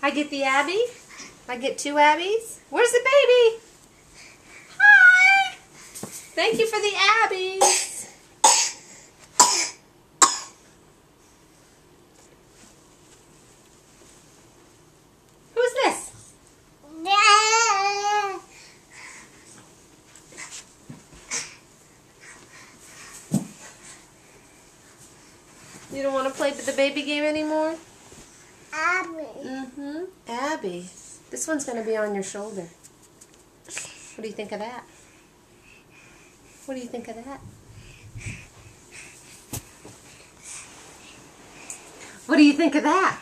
I get the Abby. I get 2 Abbies. Where's the baby? Hi. Thank you for the Abbies. Who's this? You don't want to play the baby game anymore? Abby. Abby. This one's going to be on your shoulder. What do you think of that? What do you think of that? What do you think of that?